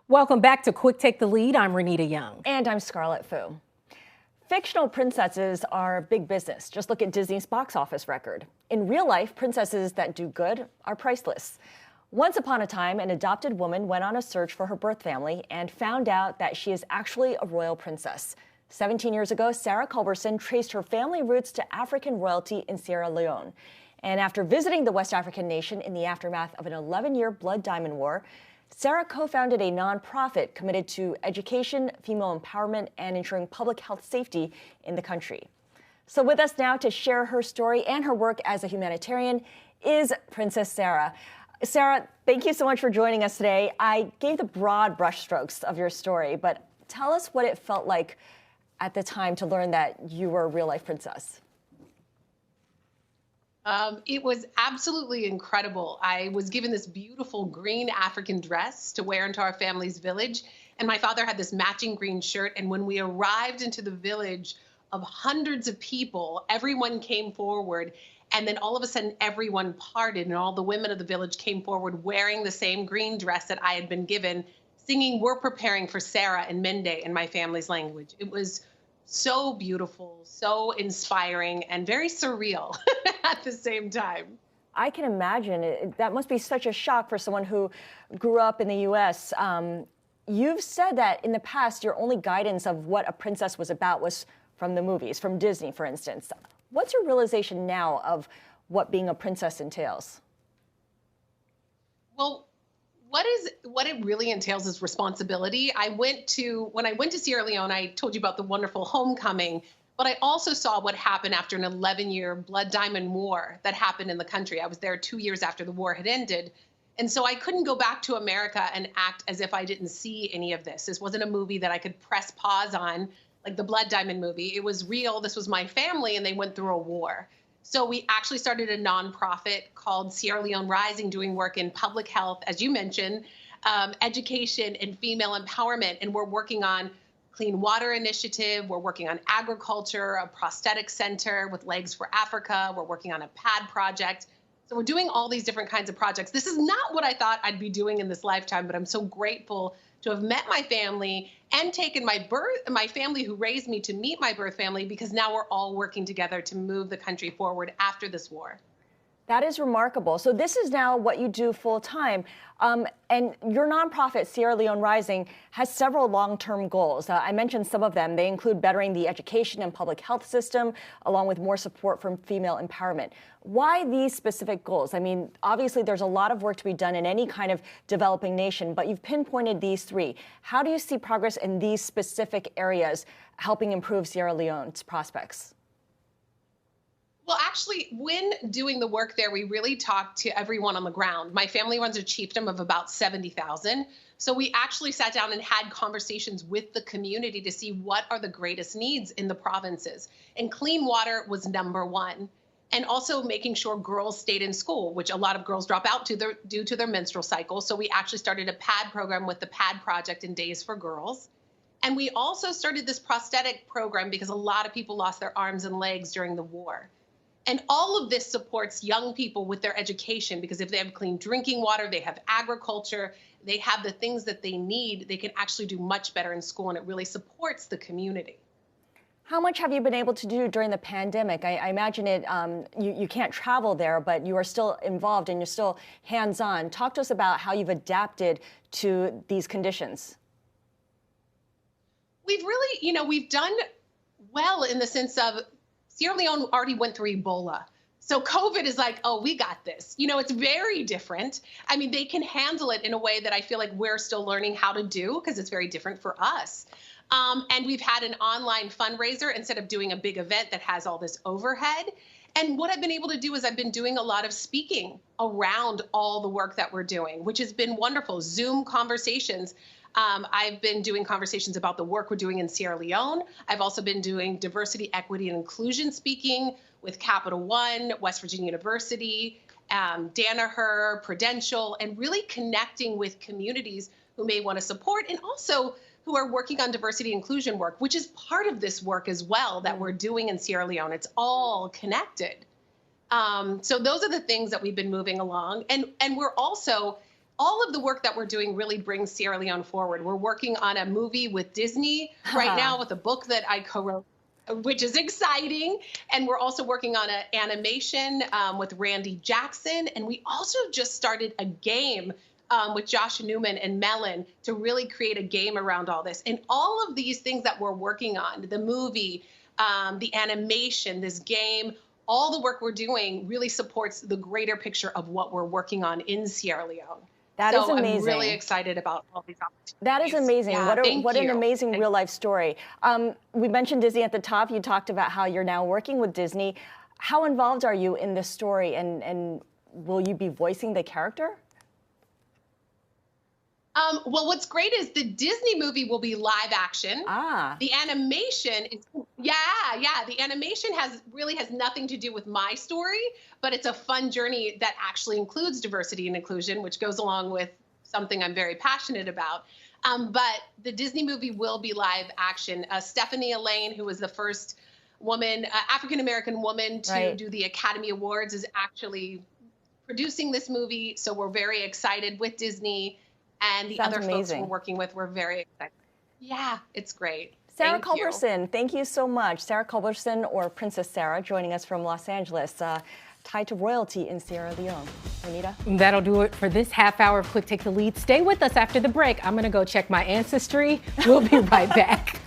Welcome back to Quick Take the Lead. I'm Renita Young. And I'm Scarlet Fu. Fictional princesses are big business. Just look at Disney's box office record. In real life, princesses that do good are priceless. Once upon a time, an adopted woman went on a search for her birth family and found out that she is actually a royal princess. 17 years ago, Sarah Culberson traced her family roots to African royalty in Sierra Leone. And after visiting the West African nation in the aftermath of an 11-year blood diamond war, Sarah co-founded a nonprofit committed to education, female empowerment, and ensuring public health safety in the country. So with us now to share her story and her work as a humanitarian is Princess Sarah. Sarah, thank you so much for joining us today. I gave the broad brushstrokes of your story, but tell us what it felt like at the time to learn that you were a real-life princess. It was absolutely incredible. I was given this beautiful green African dress to wear into our family's village, and my father had this matching green shirt. And when we arrived into the village of hundreds of people, everyone came forward, and then all of a sudden everyone parted, and all the women of the village came forward wearing the same green dress that I had been given, singing "We're Preparing for Sarah" and Mende in my family's language. It was so beautiful, so inspiring, and very surreal at the same time. I can imagine that must be such a shock for someone who grew up in the U.S. You've said that in the past, your only guidance of what a princess was about was from the movies, from Disney, for instance. What's your realization now of what being a princess entails? Well, what it really entails is responsibility. When I went to Sierra Leone, I told you about the wonderful homecoming, but I also saw what happened after an 11-year blood diamond war that happened in the country. I was there 2 years after the war had ended. And so I couldn't go back to America and act as if I didn't see any of this. This wasn't a movie that I could press pause on, like the blood diamond movie. It was real. This was my family, and they went through a war. So we actually started a nonprofit called Sierra Leone Rising, doing work in public health, as you mentioned, education and female empowerment. And we're working on Clean Water Initiative. We're working on agriculture, a prosthetic center with Legs for Africa. We're working on a pad project. So we're doing all these different kinds of projects. This is not what I thought I'd be doing in this lifetime, but I'm so grateful to have met my family and taken my family who raised me to meet my birth family, because now we're all working together to move the country forward after this war. That is remarkable. So this is now what you do full time. And your nonprofit, Sierra Leone Rising, has several long-term goals. I mentioned some of them. They include bettering the education and public health system, along with more support for female empowerment. Why these specific goals? I mean, obviously, there's a lot of work to be done in any kind of developing nation, but you've pinpointed these three. How do you see progress in these specific areas helping improve Sierra Leone's prospects? Well, actually, when doing the work there, we really talked to everyone on the ground. My family runs a chiefdom of about 70,000. So we actually sat down and had conversations with the community to see what are the greatest needs in the provinces. And clean water was number one. And also making sure girls stayed in school, which a lot of girls drop out due to their menstrual cycle. So we actually started a PAD program with the PAD Project and Days for Girls. And we also started this prosthetic program because a lot of people lost their arms and legs during the war. And all of this supports young people with their education, because if they have clean drinking water, they have agriculture, they have the things that they need, they can actually do much better in school, and it really supports the community. How much have you been able to do during the pandemic? I imagine you can't travel there, but you are still involved and you're still hands-on. Talk to us about how you've adapted to these conditions. We've done well in the sense of Sierra Leone already went through Ebola. So COVID is like, oh, we got this. It's very different. I mean, they can handle it in a way that I feel like we're still learning how to do, because it's very different for us. And we've had an online fundraiser instead of doing a big event that has all this overhead. And what I've been able to do is I've been doing a lot of speaking around all the work that we're doing, which has been wonderful. Zoom conversations. I've been doing conversations about the work we're doing in Sierra Leone. I've also been doing diversity, equity, and inclusion speaking with Capital One, West Virginia University, Danaher, Prudential, and really connecting with communities who may want to support, and also who are working on diversity inclusion work, which is part of this work as well that we're doing in Sierra Leone. It's all connected. So those are the things that we've been moving along. And we're also all of the work that we're doing really brings Sierra Leone forward. We're working on a movie with Disney right now with a book that I co-wrote, which is exciting. And we're also working on an animation with Randy Jackson. And we also just started a game with Josh Newman and Mellon to really create a game around all this. And all of these things that we're working on, the movie, the animation, this game, all the work we're doing really supports the greater picture of what we're working on in Sierra Leone. That is amazing. I'm really excited about all these opportunities. That is amazing. Yeah, what an amazing real life story. We mentioned Disney at the top. You talked about how you're now working with Disney. How involved are you in this story, and will you be voicing the character? Well, what's great is the Disney movie will be live action. The animation is, the animation really has nothing to do with my story, but it's a fun journey that actually includes diversity and inclusion, which goes along with something I'm very passionate about. But the Disney movie will be live action. Stephanie Elaine, who was the first woman, African-American woman to do the Academy Awards, is actually producing this movie. So we're very excited with Disney. And the other folks we're working with, we're very excited. Yeah, it's great. Sarah Culberson, thank you so much. Sarah Culberson, or Princess Sarah, joining us from Los Angeles, tied to royalty in Sierra Leone. Renita? That'll do it for this half hour of Quick Take the Lead. Stay with us after the break. I'm going to go check my ancestry. We'll be right back.